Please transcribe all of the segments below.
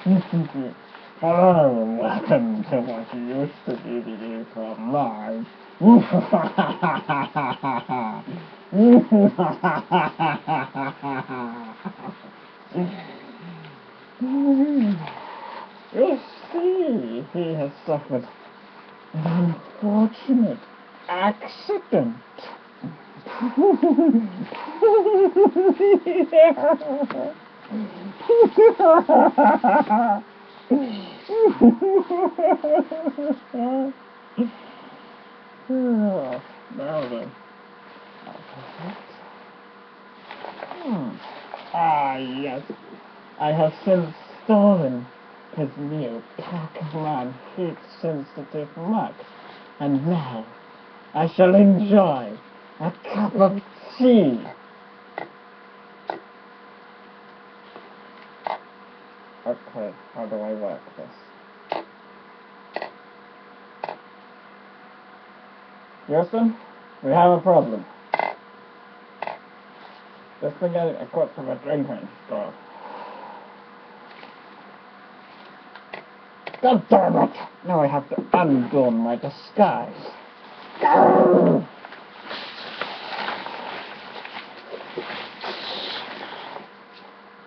Hello and welcome to what used to be the Earthworm Live. You see, he has suffered an unfortunate accident. Now then. Yes. I have since stolen his new Pac-Man heat-sensitive mug, and now I shall enjoy a cup of tea. Okay, how do I work this? Houston, we have a problem. This thing I got from a drinking store. God damn it! Now I have to undo my disguise.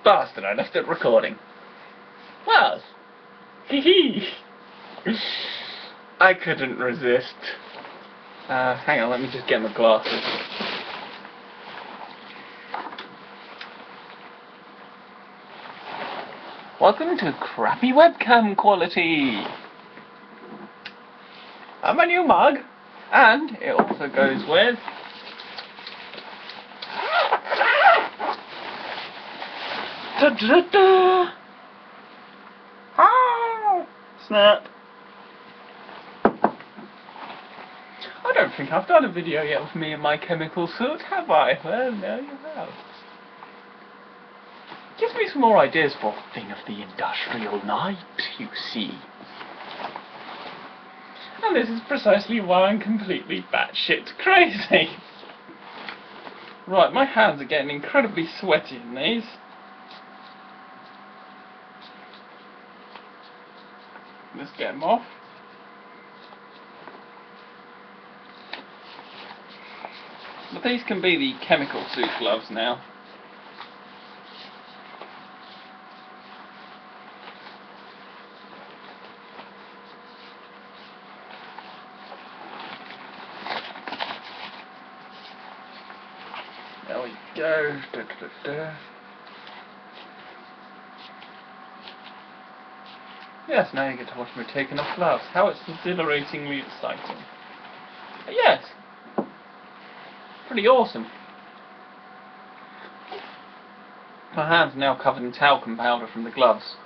Bastard, I left it recording. Well, hee. I couldn't resist. Hang on, let me just get my glasses. Welcome to crappy webcam quality. I'm a new mug, and it also goes with da-da-da. Ah, snap. I don't think I've done a video yet with me in my chemical suit, have I? Well, no, you have. Gives me some more ideas for Thing of the Industrial Night, you see. And this is precisely why I'm completely batshit crazy. Right, my hands are getting incredibly sweaty in these. Let's get them off. But these can be the chemical suit gloves now. There we go. Da, da, da, da. Yes, now you get to watch me taking off gloves. How exhilaratingly exciting. But yes, pretty awesome. My hands are now covered in talcum powder from the gloves.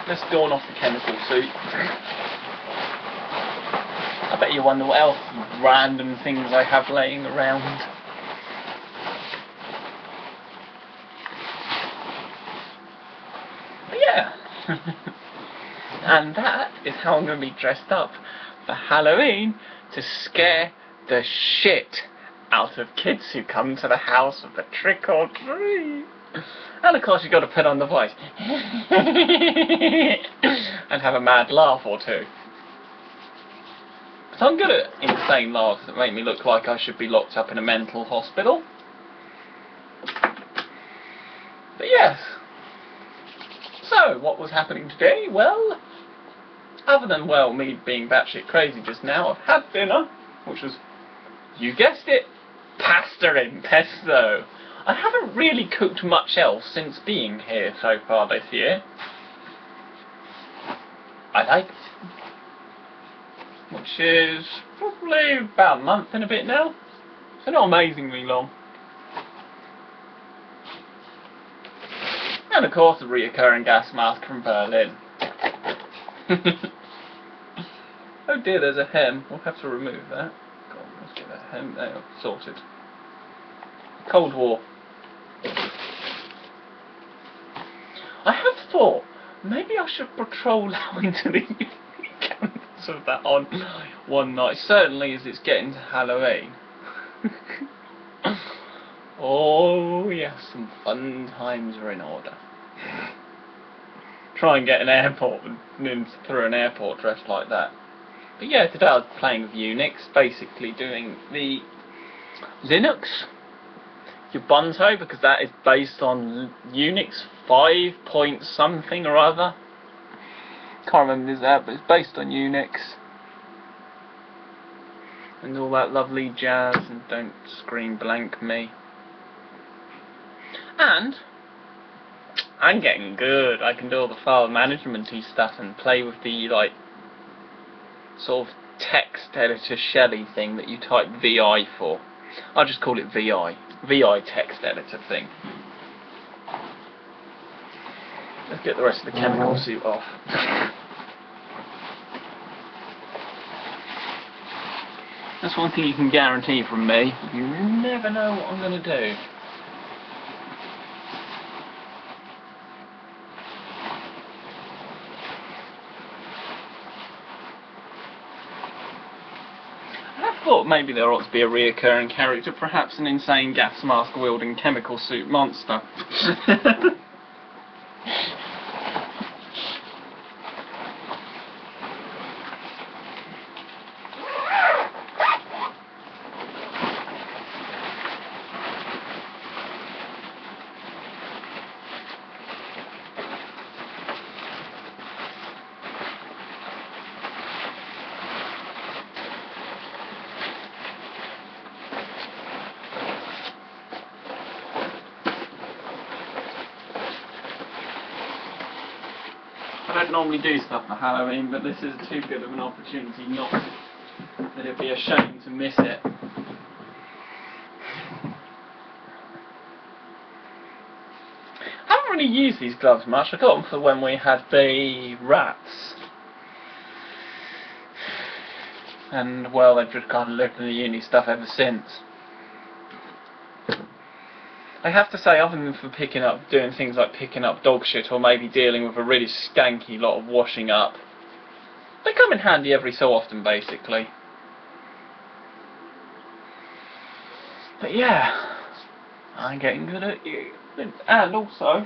Let's dawn off the chemical suit. I bet you wonder what else random things I have laying around. But yeah. And that is how I'm going to be dressed up for Halloween to scare the shit out of kids who come to the house with a trick or treat. And of course you've got to put on the voice and have a mad laugh or two. So I'm good at insane laughs that make me look like I should be locked up in a mental hospital. But yes. So, what was happening today? Well, other than, well, me being batshit crazy just now, I've had dinner, which was, you guessed it, pasta and pesto. I haven't really cooked much else since being here so far this year. I like it. Which is probably about a month and a bit now. So not amazingly long. And of course the reoccurring gas mask from Berlin. Oh dear, there's a hem. We'll have to remove that. God, let's get that hem there sorted. Cold War. I have thought maybe I should patrol out into the weekends of that on one night. Certainly as it's getting to Halloween. Oh yes, some fun times are in order. Try and get an airport and through an airport dressed like that. But yeah, today I was playing with Unix, basically doing the Linux Ubuntu, because that is based on Unix 5 point something or other. Can't remember that, but it's based on Unix. And all that lovely jazz, and don't scream blank me. And I'm getting good. I can do all the file management-y stuff and play with the like sort of text editor shelly thing that you type VI for. I'll just call it VI. VI text editor thing. Let's get the rest of the chemical suit off. That's one thing you can guarantee from me. You never know what I'm going to do. I thought maybe there ought to be a reoccurring character, perhaps an insane gas mask wielding chemical suit monster. I don't normally do stuff for Halloween, but this is too good of an opportunity not that it'd be a shame to miss it. I haven't really used these gloves much. I got them for when we had the rats. And, well, they've just kind of lived in the uni stuff ever since. I have to say, other than for doing things like picking up dog shit or maybe dealing with a really skanky lot of washing up, they come in handy every so often, basically. But yeah, I'm getting good at you. And also,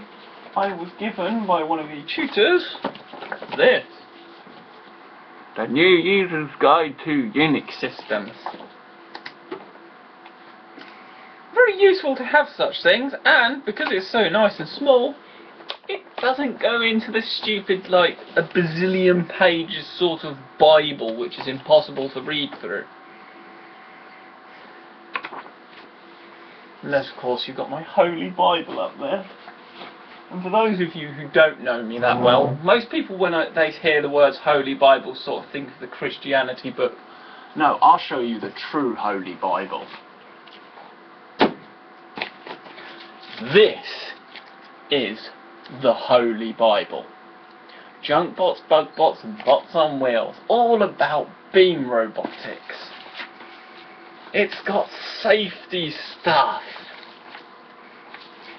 I was given by one of the tutors this. The New User's Guide to Unix Systems. Very useful to have such things, and because it's so nice and small, it doesn't go into the stupid, like, a bazillion pages sort of Bible which is impossible to read through. Unless, of course, you've got my Holy Bible up there. And for those of you who don't know me that well, most people when they hear the words Holy Bible sort of think of the Christianity book. No, I'll show you the true Holy Bible. This is the Holy Bible. Junk bots, bug bots, and bots on wheels. All about beam robotics. It's got safety stuff.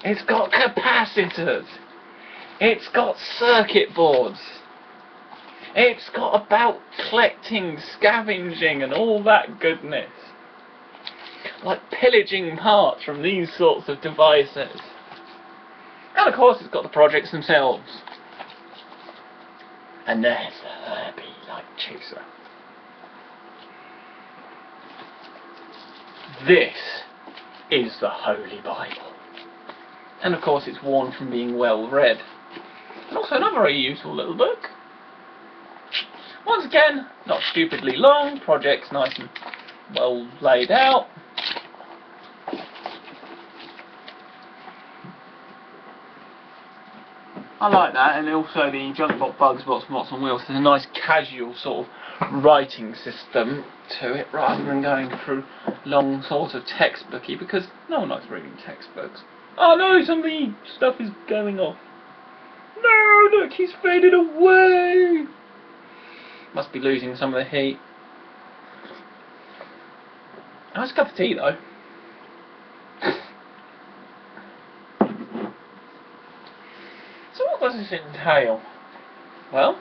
It's got capacitors. It's got circuit boards. It's got about collecting, scavenging, and all that goodness. Like pillaging parts from these sorts of devices. And of course it's got the projects themselves. And there's the Herbie light chaser. This is the Holy Bible. And of course it's worn from being well read. And also another very useful little book. Once again, not stupidly long, projects nice and well laid out. I like that, and also the Junkbot Bugs, Bots, Mots on Wheels has a nice casual sort of writing system to it, rather than going through long sort of textbooky, because no one likes reading textbooks. Oh no, some of the stuff is going off. No, look, he's faded away! Must be losing some of the heat. Nice cup of tea though. So what does this entail? Well,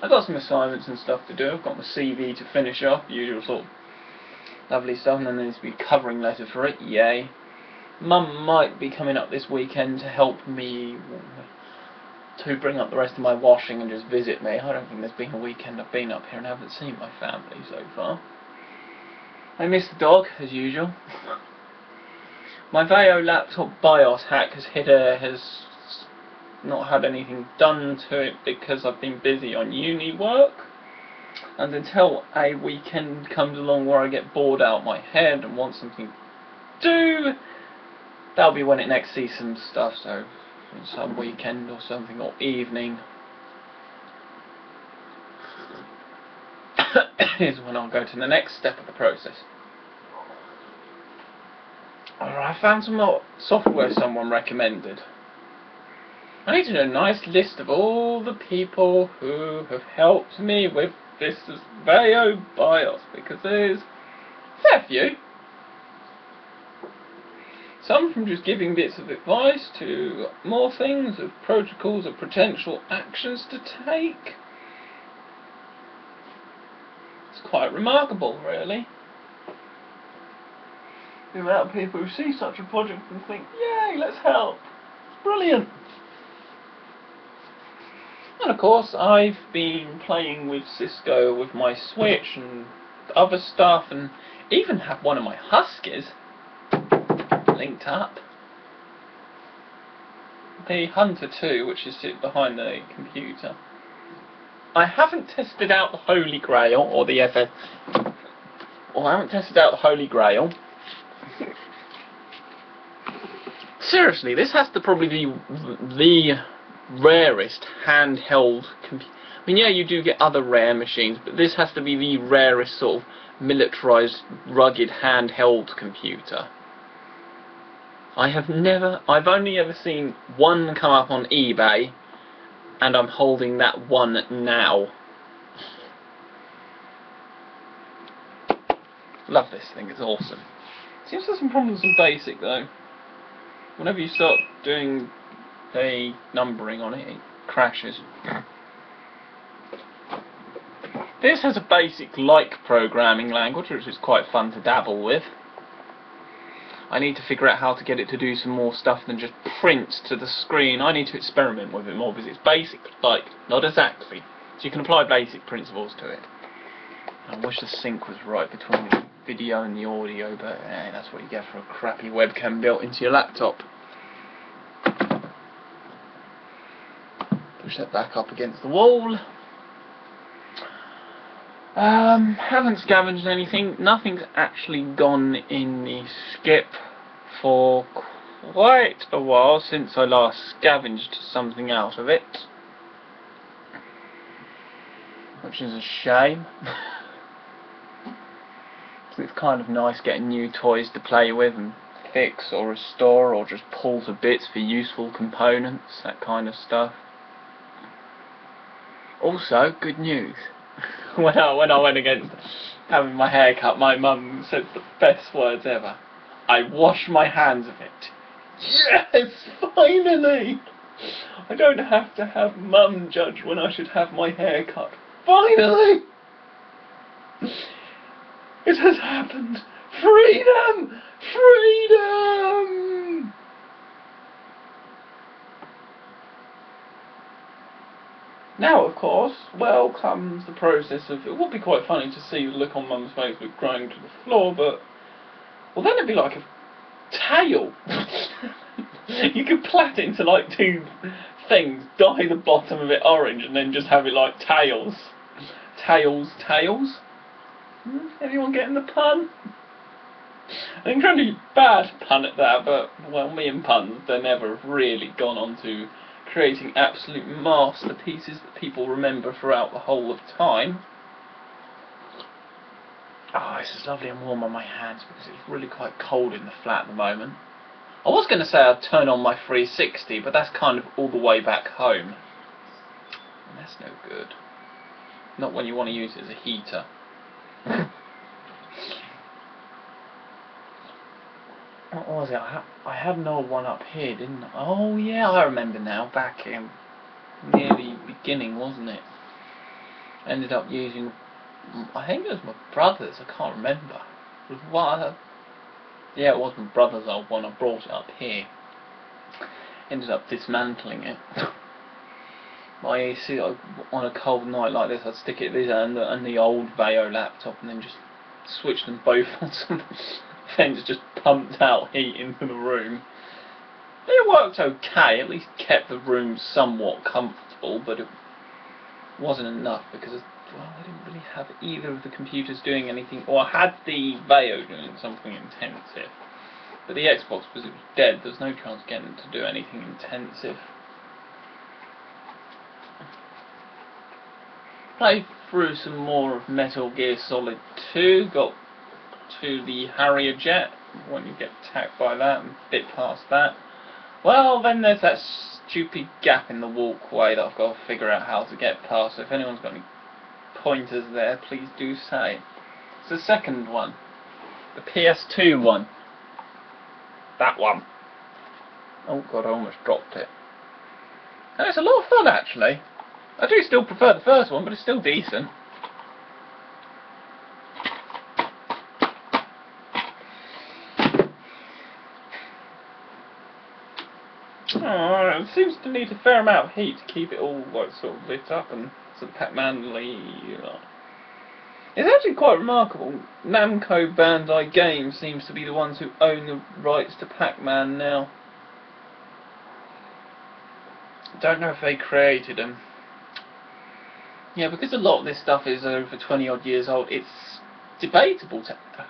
I've got some assignments and stuff to do. I've got my CV to finish off, the usual sort of Lovely stuff, and then there's to be a covering letter for it, yay. Mum might be coming up this weekend to help me to bring up the rest of my washing and just visit me. I don't think there's been a weekend I've been up here and haven't seen my family so far. I miss the dog, as usual. My Vaio laptop BIOS hack has not had anything done to it because I've been busy on uni work. And until a weekend comes along where I get bored out my head and want something to do, that'll be when it next sees some stuff, so some weekend or something, or evening is when I'll go to the next step of the process. I found some more software someone recommended. I need to do a nice list of all the people who have helped me with this Vaio BIOS, because there's a fair few. Some from just giving bits of advice to more things of protocols or potential actions to take. It's quite remarkable, really. The amount of people who see such a project and think, yay, let's help. It's brilliant. And of course, I've been playing with Cisco with my Switch and other stuff, and even have one of my Huskies linked up. The Hunter 2, which is behind the computer. I haven't tested out the Holy Grail, or the FF... Well, I haven't tested out the Holy Grail. Seriously, this has to probably be the rarest handheld computer. I mean, yeah, you do get other rare machines, but this has to be the rarest sort of militarized, rugged handheld computer. I've only ever seen one come up on eBay, and I'm holding that one now. Love this thing, it's awesome. Seems to have some problems with BASIC though. Whenever you start doing a numbering on it, it crashes. This has a BASIC-like programming language, which is quite fun to dabble with. I need to figure out how to get it to do some more stuff than just print to the screen. I need to experiment with it more, because it's BASIC-like, not exactly. So you can apply basic principles to it. I wish the sync was right between the video and the audio, but that's what you get for a crappy webcam built into your laptop. Push that back up against the wall. Haven't scavenged anything. Nothing's actually gone in the skip for quite a while since I last scavenged something out of it, which is a shame. It's kind of nice getting new toys to play with and fix or restore, or just pull to bits for useful components, that kind of stuff. Also, good news. when I went against having my hair cut, my mum said the best words ever. I wash my hands of it. Yes, finally! I don't have to have mum judge when I should have my hair cut. Finally! It has happened! Freedom! Freedom! Now, of course, well comes the process of... It would be quite funny to see the look on Mum's face with growing to the floor, but... Well, then it'd be like a tail. You could plait it into like two things, dye the bottom of it orange, and then just have it like tails. Tails? Anyone getting the pun? An incredibly bad pun at that, but, well, me and puns, they never have really gone on to creating absolute masterpieces that people remember throughout the whole of time. Oh, this is lovely and warm on my hands because it's really quite cold in the flat at the moment. I was going to say I'd turn on my 360, but that's kind of all the way back home. And that's no good. Not when you want to use it as a heater. What was it? I had an old one up here, didn't I? Oh yeah, I remember now. Back in near the beginning, wasn't it? Ended up using... I think it was my brother's, I can't remember. was what? Yeah, it was my brother's old one. I brought it up here. Ended up dismantling it. I see, on a cold night like this, I'd stick it at this end and the old Vaio laptop, and then just switch them both on some things, just pumped out heat into the room. It worked okay, at least kept the room somewhat comfortable, but it wasn't enough because, well, I didn't really have either of the computers doing anything, or I had the Vaio doing something intensive, but the Xbox, because it was dead, there was no chance of getting it to do anything intensive. Played through some more of Metal Gear Solid 2, got to the Harrier jet when you get attacked by that and bit past that. Well, then there's that stupid gap in the walkway that I've got to figure out how to get past, so if anyone's got any pointers there, please do say. It's the second one, the PS2 one. That one. Oh god, I almost dropped it. And it's a lot of fun actually. I do still prefer the first one, but it's still decent. Oh, it seems to need a fair amount of heat to keep it all like sort of lit up and sort of Pac-Man-ly. It's actually quite remarkable. Namco Bandai Games seems to be the ones who own the rights to Pac-Man now. Don't know if they created them. Yeah, because a lot of this stuff is over 20 odd years old, it's debatable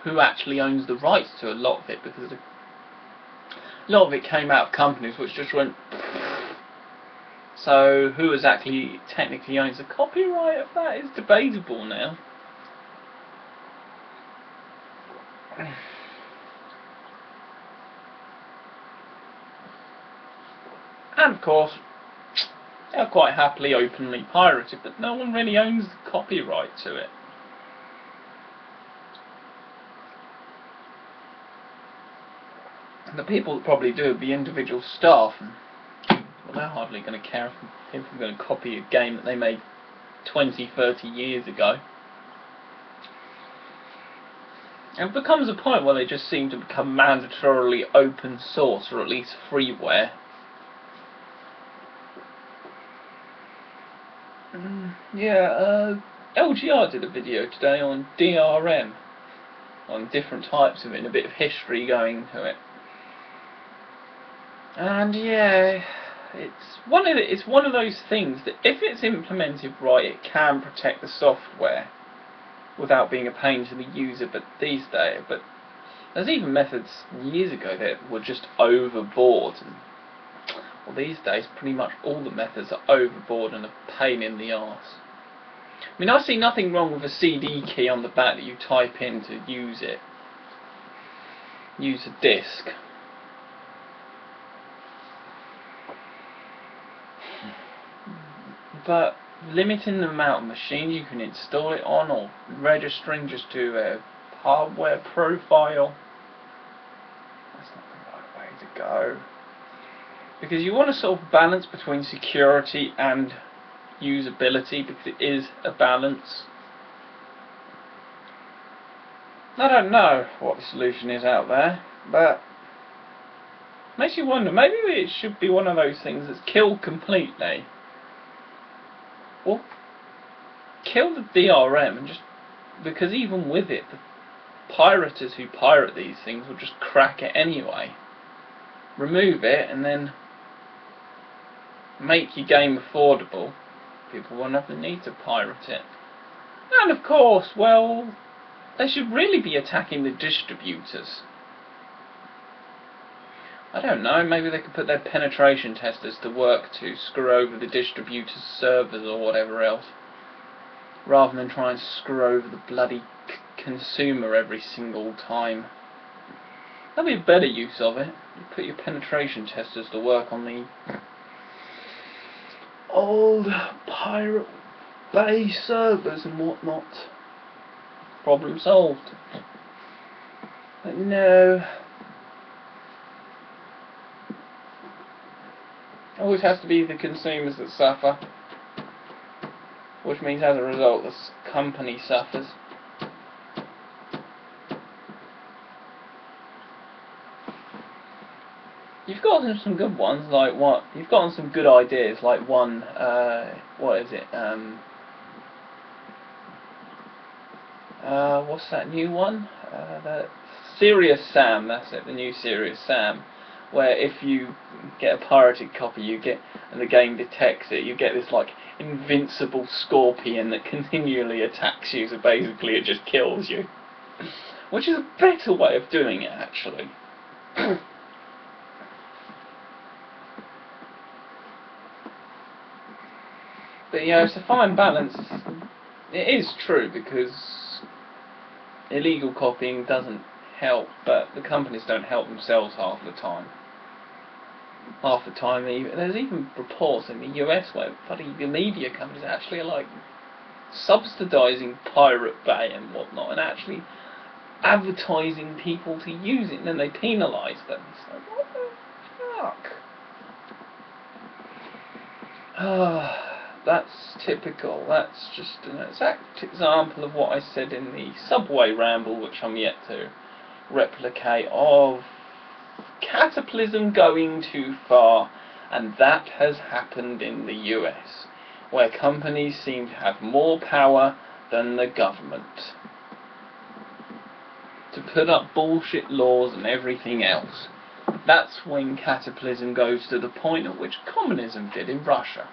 who actually owns the rights to a lot of it, because a lot of it came out of companies which just went. So who exactly technically owns the copyright of that is debatable now. And of course, they're quite happily openly pirated, but no one really owns the copyright to it. The people that probably do are the individual staff, and well, they're hardly going to care if people are going to copy a game that they made 20, 30 years ago. And it becomes a point where they just seem to become mandatorily open source, or at least freeware. LGR did a video today on DRM, on different types of it, and a bit of history going to it. And yeah, it's one of those things that if it's implemented right, it can protect the software without being a pain to the user. But there's even methods years ago that were just overboard. And, well, these days, pretty much all the methods are overboard and a pain in the arse. I mean, I see nothing wrong with a CD key on the back that you type in to use it. Use a disk. But limiting the amount of machines you can install it on, or registering just to a hardware profile, that's not the right way to go. Because you want to sort of balance between security and usability, because it is a balance. I don't know what the solution is out there, but it makes you wonder, maybe it should be one of those things that's killed completely. Well, kill the DRM, and just because even with it, the pirators who pirate these things will just crack it anyway. Remove it and then make your game affordable. People won't have the need to pirate it. And of course, well, they should really be attacking the distributors. I don't know, maybe they could put their penetration testers to work to screw over the distributor's servers or whatever else, rather than try and screw over the bloody consumer every single time. That'd be a better use of it. You put your penetration testers to work on the old pirate bay servers and whatnot. Problem solved. But no. Always has to be the consumers that suffer, which means as a result the company suffers. You've gotten some good ones, like what? You've gotten some good ideas, like one, what is it? What's that new one? The Serious Sam, that's it, the new Serious Sam, where if you get a pirated copy, you get, and the game detects it, you get this like invincible scorpion that continually attacks you, so basically it just kills you. Which is a better way of doing it, actually. But you know, it's a fine balance. It is true, because illegal copying doesn't help, but the companies don't help themselves half the time. Half the time, there's even reports in the US where bloody the media companies actually are like subsidising Pirate Bay and whatnot, and actually advertising people to use it, and then they penalise them. It's like, what the fuck? That's typical. That's just an exact example of what I said in the subway ramble, which I'm yet to replicate, of cataclysm going too far, and that has happened in the US, where companies seem to have more power than the government to put up bullshit laws and everything else. That's when cataclysm goes to the point at which communism did in Russia.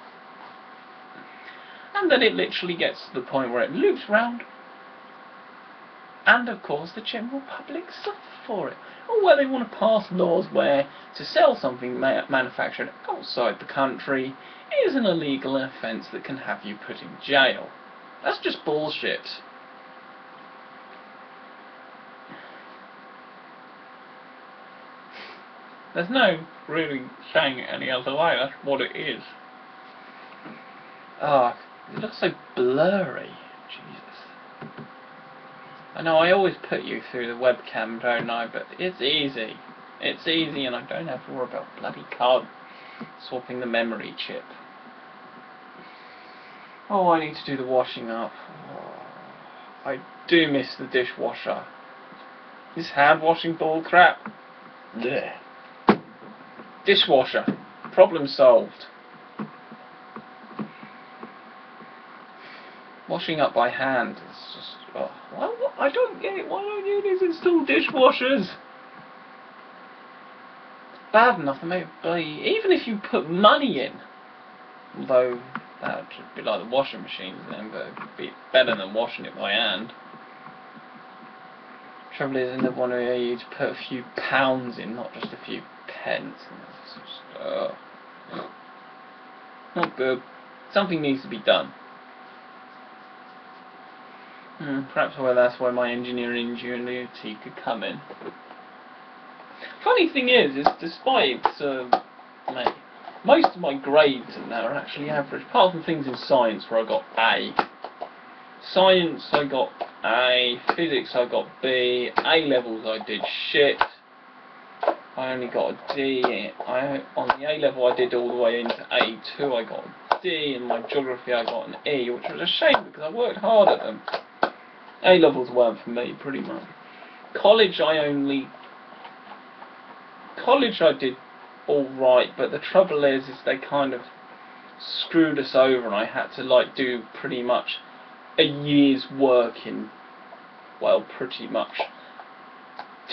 And then it literally gets to the point where it loops round, and of course the general public suffer for it. Or where they want to pass laws where to sell something manufactured outside the country is an illegal offence that can have you put in jail. That's just bullshit. There's no really saying it any other way, that's what it is. Ah, it looks so blurry. Jesus. I know I always put you through the webcam, don't I? But it's easy. It's easy, and I don't have to worry about bloody card swapping the memory chip. Oh, I need to do the washing up. Oh, I do miss the dishwasher. This hand washing bull crap. Blech. Dishwasher. Problem solved. Washing up by hand is just... Oh, I don't get it. Why don't you just install dishwashers? Bad enough to make even if you put money in, although that would be like the washing machines then, but it would be better than washing it by hand. Trouble is, in the one where you to put a few pounds in, not just a few pence. And it's just, not good. Something needs to be done. Perhaps that's where my engineering ingenuity could come in. Funny thing is despite most of my grades in there are actually average, apart from things in science where I got A. Science I got A, physics I got B, A-levels I did shit. I only got a D. On the A-level I did all the way into A2, I got a D, and my geography I got an E, which was a shame because I worked hard at them. A-levels weren't for me, pretty much. College I did alright, but the trouble is they kind of screwed us over, and I had to do pretty much a year's work in, well, pretty much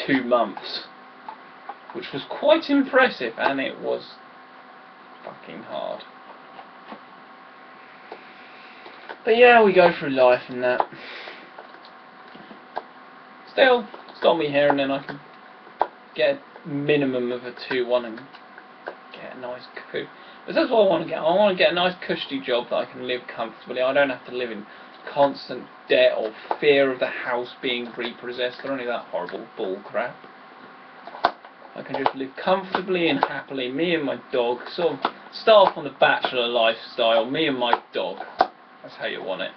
2 months, which was quite impressive, and it was fucking hard. But yeah, we go through life and that. Still, it's got me here, and then I can get a minimum of a 2-1 and get a nice coup. But that's what I want to get. I want to get a nice cushy job that I can live comfortably. I don't have to live in constant debt or fear of the house being repossessed or any of that horrible bull crap. I can just live comfortably and happily, me and my dog, sort of start off on the bachelor lifestyle, me and my dog. That's how you want it.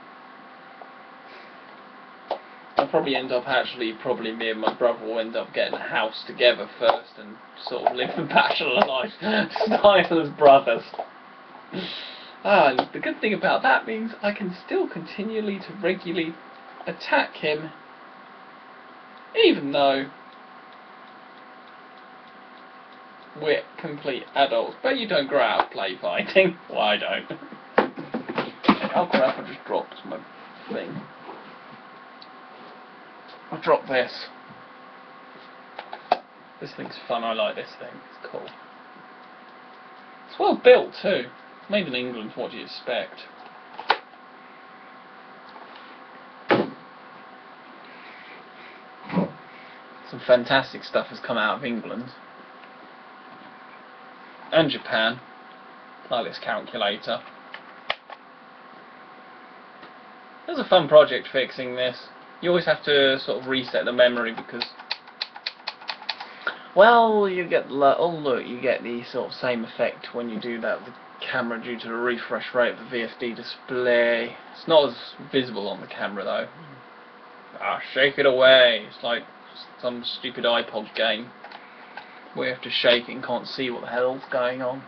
I'll probably end up me and my brother will end up getting a house together first and sort of live the bachelor lifestyle as brothers. The good thing about that means I can still continually to regularly attack him, even though we're complete adults. But you don't grow out play fighting. Well, I don't. Oh crap, I just dropped my thing. I dropped this. This thing's fun, I like this thing, it's cool. It's well built too. Made in England, what do you expect? Some fantastic stuff has come out of England. And Japan. Like this calculator. It was a fun project fixing this. You always have to sort of reset the memory because, well, you get you get the sort of same effect when you do that with the camera due to the refresh rate of the VFD display. It's not as visible on the camera though. Ah, shake it away. It's like some stupid iPod game where you have to shake it and can't see what the hell's going on.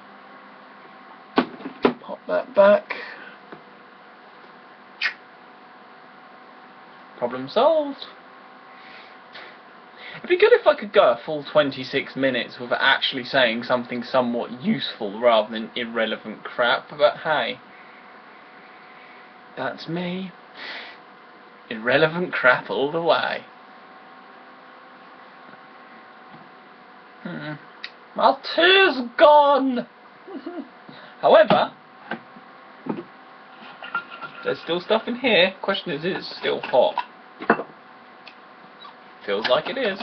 Pop that back. Problem solved. It'd be good if I could go a full 26 minutes with actually saying something somewhat useful rather than irrelevant crap, but hey, that's me. Irrelevant crap all the way. My tear's gone! However, there's still stuff in here. Question is it still hot? Feels like it is.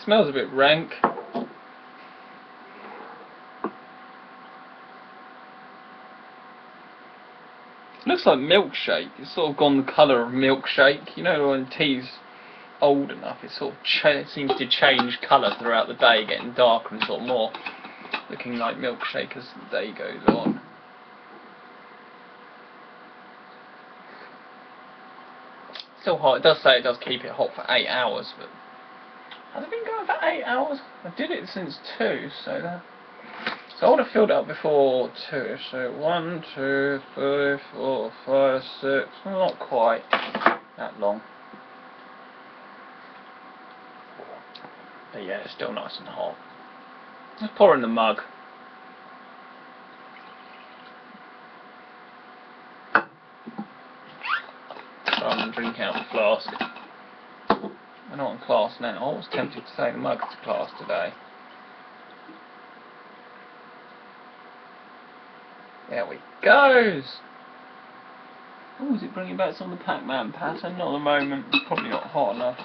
Smells a bit rank. Looks like milkshake. It's sort of gone the colour of milkshake. You know when tea's old enough, it sort of seems to change colour throughout the day, getting darker and sort of more looking like milkshake as the day goes on. Still hot. It does say it does keep it hot for 8 hours, but has it been going for 8 hours? I did it since 2, so I would have filled it up before 2. So 1, 2, 3, 4, 5, 6. Not quite that long. But yeah, it's still nice and hot. Let's pour in the mug. Rather than drinking out the flask. We're not in class now. I was tempted to say the mug's to class today. There we goes. Oh, is it bringing back some of the Pac-Man pattern? Not at the moment. It's probably not hot enough.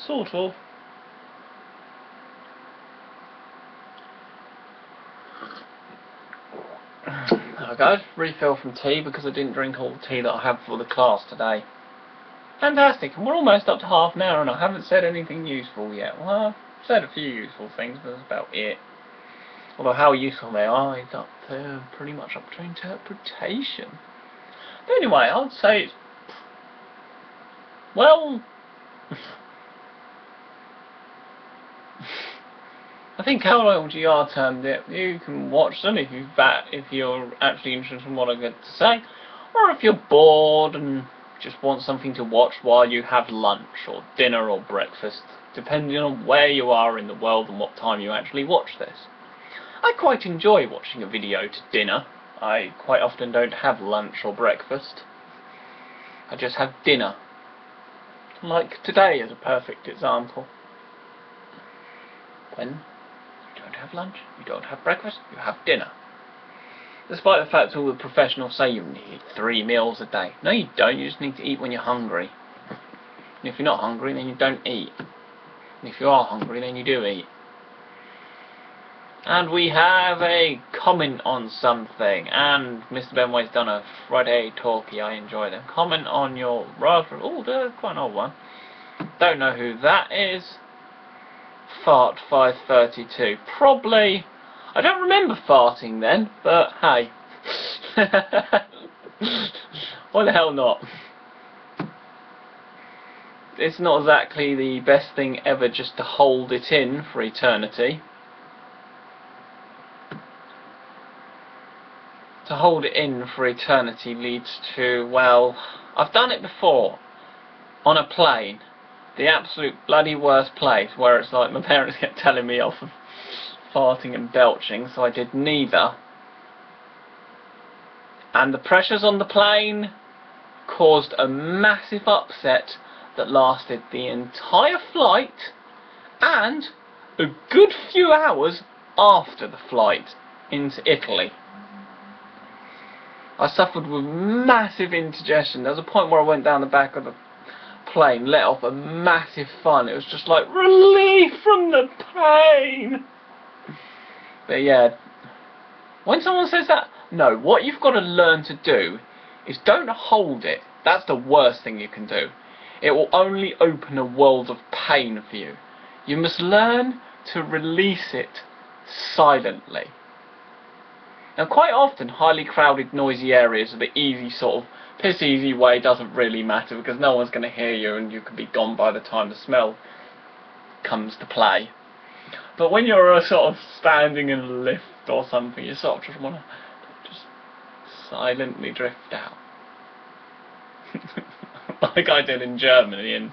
Sort of. There we go. Refill from tea because I didn't drink all the tea that I had for the class today. Fantastic, and we're almost up to half an hour and I haven't said anything useful yet. Well, I've said a few useful things, but that's about it. Although how useful they are is up to, pretty much up to interpretation. But anyway, I would say it's, well, I think how LGR termed it, you can watch them if you're actually interested in what I get to say, or if you're bored and just want something to watch while you have lunch or dinner or breakfast, depending on where you are in the world and what time you actually watch this. I quite enjoy watching a video to dinner. I quite often don't have lunch or breakfast. I just have dinner. Like today is a perfect example. When you don't have lunch, you don't have breakfast, you have dinner. Despite the fact all the professionals say you need 3 meals a day. No, you don't. You just need to eat when you're hungry. And if you're not hungry, then you don't eat. And if you are hungry, then you do eat. And we have a comment on something. And Mr. Benway's done a Friday talkie. I enjoy them. Comment on your Raspberry. Oh, there's quite an old one. Don't know who that is. Fart 532. Probably. I don't remember farting then, but hey. Why the hell not? It's not exactly the best thing ever just to hold it in for eternity. to hold it in for eternity leads to, well, I've done it before on a plane, the absolute bloody worst place, where it's like my parents kept telling me off of farting and belching, so I did neither, and the pressures on the plane caused a massive upset that lasted the entire flight and a good few hours after the flight into Italy. I suffered with massive indigestion. There was a point where I went down the back of the plane, let off a massive fun. It was just like relief from the pain. But yeah, when someone says that, no, what you've got to learn to do is don't hold it. That's the worst thing you can do. It will only open a world of pain for you. You must learn to release it silently. Now, quite often, highly crowded, noisy areas are the easy sort of piss easy way. Doesn't really matter because no one's going to hear you, and you could be gone by the time the smell comes to play. But when you're sort of standing in a lift or something, you sort of just want to just silently drift out, like I did in Germany in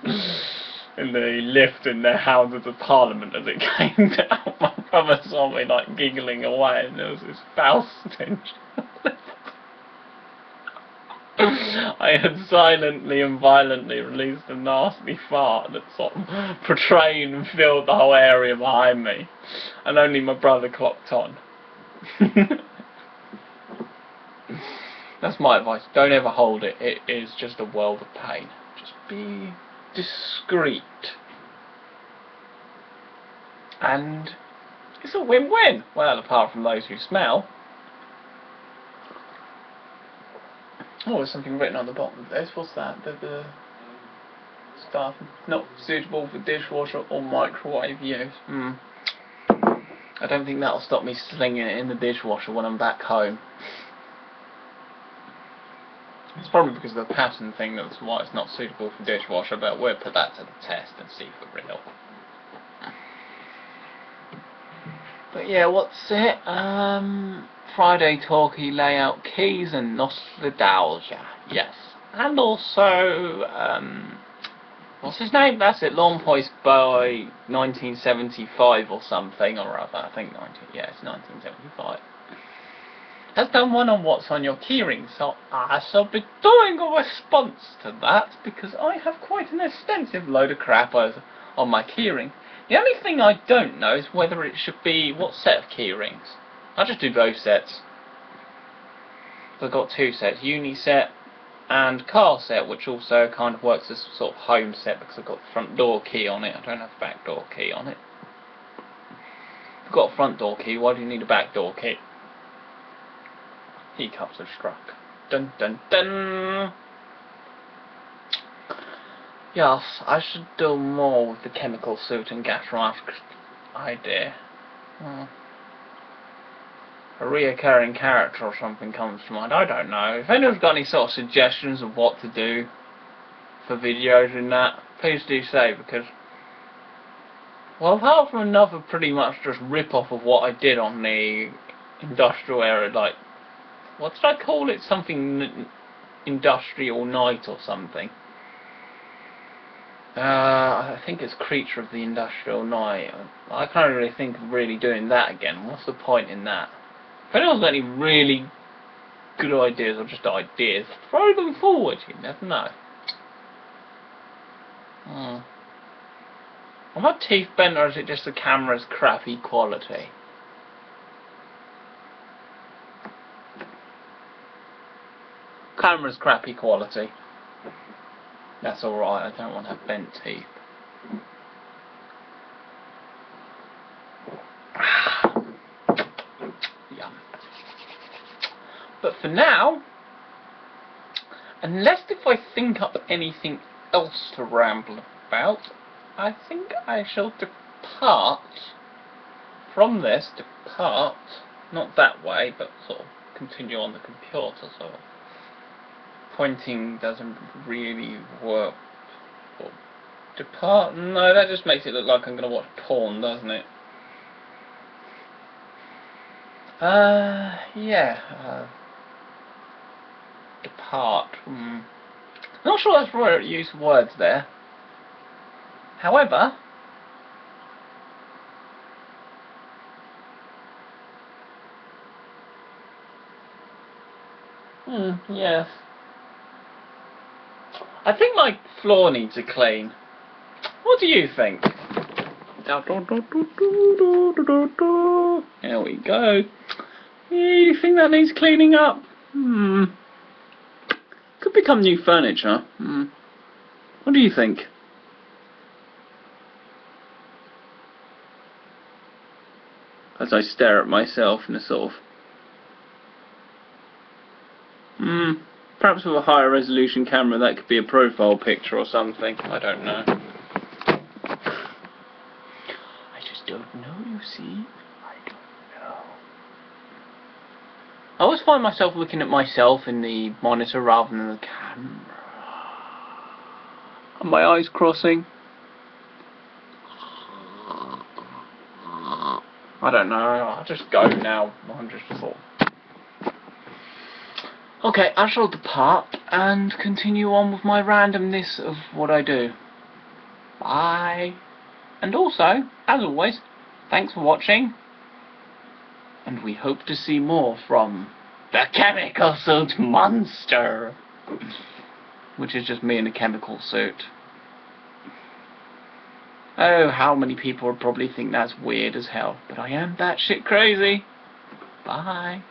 the lift in their Houses of Parliament as it came down. My brother saw me like giggling away, and there was this foul stench. I had silently and violently released a nasty fart that sort of portrayed and filled the whole area behind me, and only my brother clocked on. That's my advice. Don't ever hold it. It is just a world of pain. Just be discreet. And it's a win-win. Well, apart from those who smell. Oh, there's something written on the bottom of this. What's that? The stuff not suitable for dishwasher or microwave use. I don't think that'll stop me slinging it in the dishwasher when I'm back home. It's probably because of the pattern thing, that's why it's not suitable for dishwasher, but we'll put that to the test and see for real. But yeah, what's it? Friday talkie layout keys and nostalgia. Yes. And also, what's his name? That's it, Lawn Hoist by 1975 or something or other. I think it's 1975. Has done one on what's on your keyring, so I shall be doing a response to that because I have quite an extensive load of crap on my keyring. The only thing I don't know is whether it should be what set of keyrings. I'll just do both sets. I've got two sets, uni set and car set, which also kind of works as sort of home set because I've got the front door key on it. I don't have a back door key on it. If you've got a front door key, why do you need a back door key? Teacups have struck. Dun dun dun! Yes, I should do more with the chemical suit and gas mask idea. A reoccurring character or something comes to mind. I don't know. If anyone's got any sort of suggestions of what to do for videos in that, please do say, because, well, apart from another pretty much just rip-off of what I did on the industrial area, like, what did I call it? Something industrial night or something. I think it's Creature of the Industrial Night. I can't really think of really doing that again. What's the point in that? If anyone's got any really good ideas or just ideas, throw them forward. You never know. Am my teeth bent, or is it just the camera's crappy quality? Camera's crappy quality. That's alright, I don't want to have bent teeth. Yum. But for now, unless if I think up anything else to ramble about, I think I shall depart from this, not that way, but sort of continue on the computer, so pointing doesn't really work. Or depart? No, that just makes it look like I'm going to watch porn, doesn't it? Yeah. apart. Not sure that's the right use of words there. However, yes. I think my floor needs a clean. What do you think? There we go. You think that needs cleaning up? Could become new furniture. What do you think? As I stare at myself in a sort of... perhaps with a higher resolution camera that could be a profile picture or something. I don't know. I just don't know, you see. I don't know. I always find myself looking at myself in the monitor rather than the camera. Are my eyes crossing? I don't know. I'll just go now. I'm just full. Okay, I shall depart and continue on with my randomness of what I do. Bye. And also, as always, thanks for watching. And we hope to see more from the chemical suit monster. Which is just me in a chemical suit. Oh, how many people would probably think that's weird as hell. But I am batshit crazy. Bye.